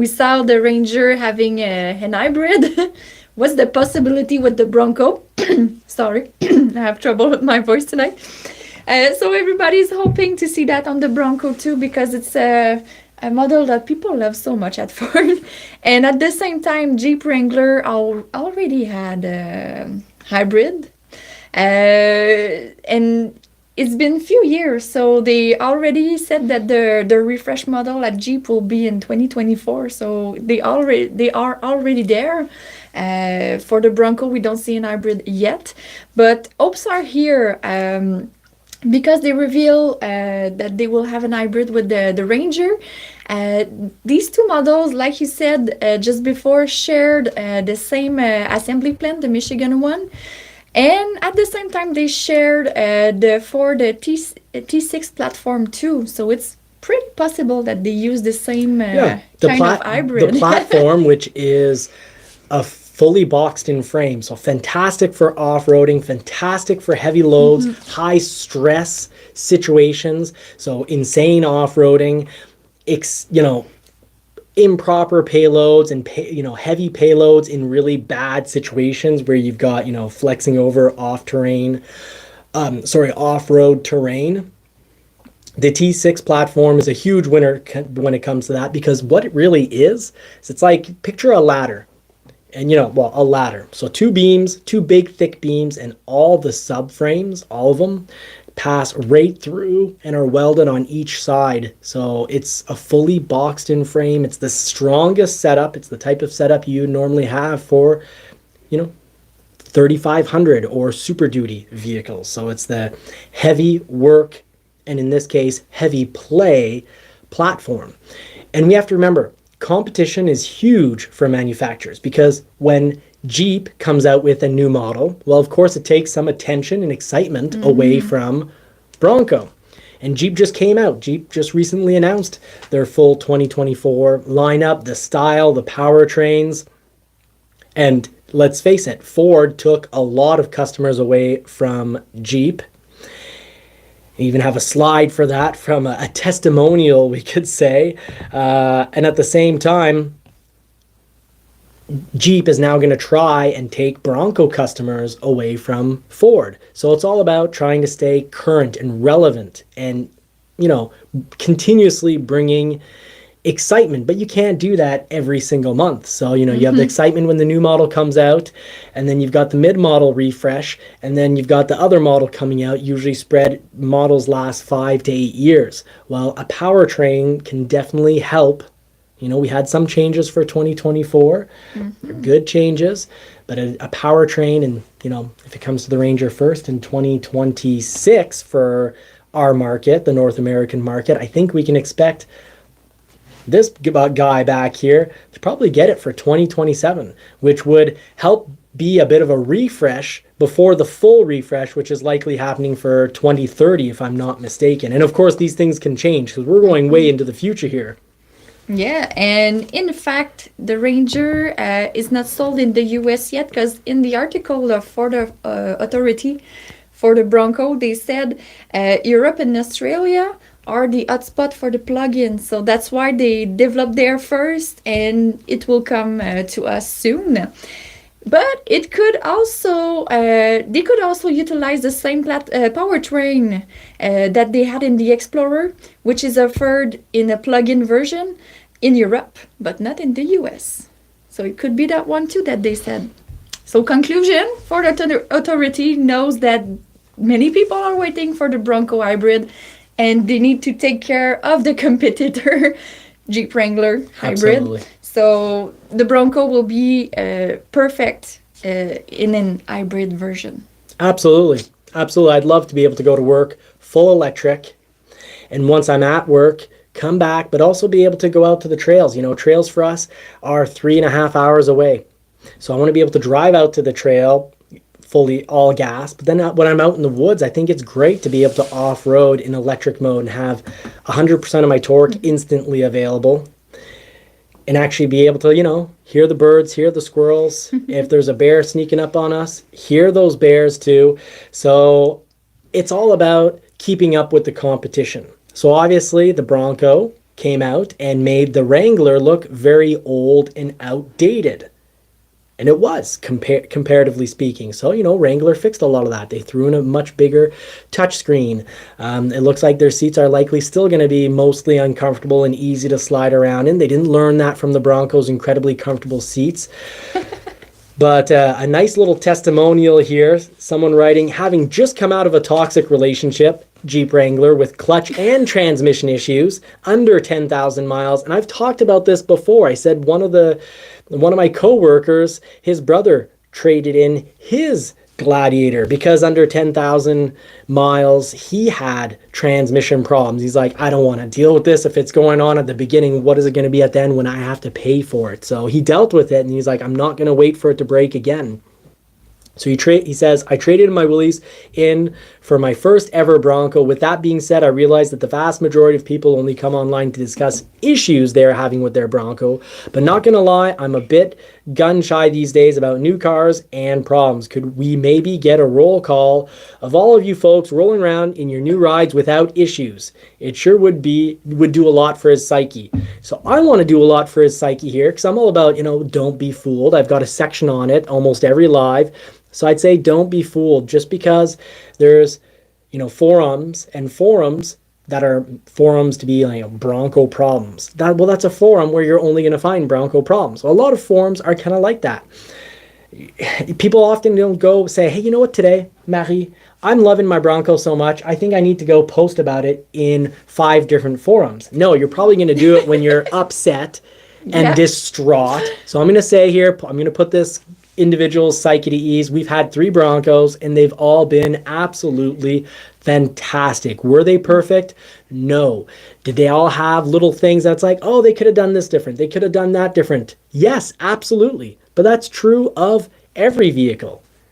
We saw the Ranger having an hybrid. What's the possibility with the Bronco? Sorry, I have trouble with my voice tonight. So everybody's hoping to see that on the Bronco too, because it's a model that people love so much at Ford. And at the same time, Jeep Wrangler already had a hybrid. And it's been a few years, so they already said that the refresh model at Jeep will be in 2024. So they are already there. For the Bronco, we don't see an hybrid yet, but hopes are here. Because they reveal that they will have an hybrid with the Ranger. These two models, like you said just before, shared the same assembly plant, the Michigan one. And at the same time, they shared the Ford T6 platform too. So it's pretty possible that they use the same kind of hybrid. The platform, which is a fully boxed in frame. So fantastic for off-roading, fantastic for heavy loads, high stress situations. So insane off-roading, improper payloads and heavy payloads in really bad situations where you've got, flexing over off-road terrain. The T6 platform is a huge winner when it comes to that, because what it really is it's like, picture a ladder. And a ladder. So two beams, two big thick beams, and all the subframes, all of them, pass right through and are welded on each side. So it's a fully boxed in frame. It's the strongest setup. It's the type of setup you normally have for, 3500 or Super Duty vehicles. So it's the heavy work, and in this case, heavy play platform. And we have to remember, competition is huge for manufacturers, because when Jeep comes out with a new model, well, of course, it takes some attention and excitement away from Bronco. And Jeep just came out. Jeep just recently announced their full 2024 lineup, the style, the powertrains. And let's face it, Ford took a lot of customers away from Jeep. Even have a slide for that from a testimonial, we could say. And at the same time, Jeep is now going to try and take Bronco customers away from Ford. So it's all about trying to stay current and relevant and, continuously bringing excitement. But you can't do that every single month. So, you have the excitement when the new model comes out, and then you've got the mid-model refresh, and then you've got the other model coming out. Usually models last 5 to 8 years. Well, a powertrain can definitely help. We had some changes for 2024, good changes, but a powertrain, and, if it comes to the Ranger first in 2026 for our market, the North American market, I think we can expect this guy back here to probably get it for 2027, which would help be a bit of a refresh before the full refresh, which is likely happening for 2030, if I'm not mistaken. And of course, these things can change, because we're going way into the future here. Yeah, and in fact, the Ranger is not sold in the US yet, because in the article of Ford Authority for the Bronco, they said Europe and Australia are the hotspot for the plug-in. So that's why they developed there first, and it will come to us soon. But it could also, they could also utilize the same powertrain that they had in the Explorer, which is offered in a plug-in version in Europe, but not in the US. So it could be that one too that they said. So conclusion, Ford Authority knows that many people are waiting for the Bronco hybrid, and they need to take care of the competitor, Jeep Wrangler hybrid. Absolutely. So the Bronco will be perfect in an hybrid version. Absolutely. Absolutely. I'd love to be able to go to work full electric, and once I'm at work, come back, but also be able to go out to the trails. Trails for us are 3.5 hours away. So I want to be able to drive out to the trail fully all gas. But then when I'm out in the woods, I think it's great to be able to off-road in electric mode and have 100% of my torque instantly available, and actually be able to, hear the birds, hear the squirrels. If there's a bear sneaking up on us, hear those bears too. So it's all about keeping up with the competition. So obviously the Bronco came out and made the Wrangler look very old and outdated. And it was, comparatively speaking. So, Wrangler fixed a lot of that. They threw in a much bigger touchscreen. It looks like their seats are likely still going to be mostly uncomfortable and easy to slide around in. They didn't learn that from the Broncos' incredibly comfortable seats. But a nice little testimonial here. Someone writing, having just come out of a toxic relationship, Jeep Wrangler, with clutch and transmission issues, under 10,000 miles. And I've talked about this before. I said one of my coworkers, his brother traded in his Gladiator because under 10,000 miles, he had transmission problems. He's like, I don't want to deal with this. If it's going on at the beginning, what is it going to be at the end when I have to pay for it? So he dealt with it, and he's like, I'm not going to wait for it to break again. So he says, I traded my Willys in for my first ever Bronco. With that being said, I realized that the vast majority of people only come online to discuss issues they're having with their Bronco. But not going to lie, I'm a bit gun shy these days about new cars and problems. Could we maybe get a roll call of all of you folks rolling around in your new rides without issues? It sure would do a lot for his psyche. So I want to do a lot for his psyche here because I'm all about, don't be fooled. I've got a section on it almost every live. So I'd say don't be fooled just because there's, forums that are forums to be Bronco problems. That's a forum where you're only going to find Bronco problems. So a lot of forums are kind of like that. People often don't go say, hey, you know what today, Marie? I'm loving my Bronco so much, I think I need to go post about it in 5 different forums. No, you're probably going to do it when you're upset and distraught. So I'm going to say here, I'm going to put this individual's psyche to ease. We've had 3 Broncos and they've all been absolutely fantastic. Were they perfect? No. Did they all have little things that's like, oh, they could have done this different, they could have done that different? Yes, absolutely. But that's true of every vehicle.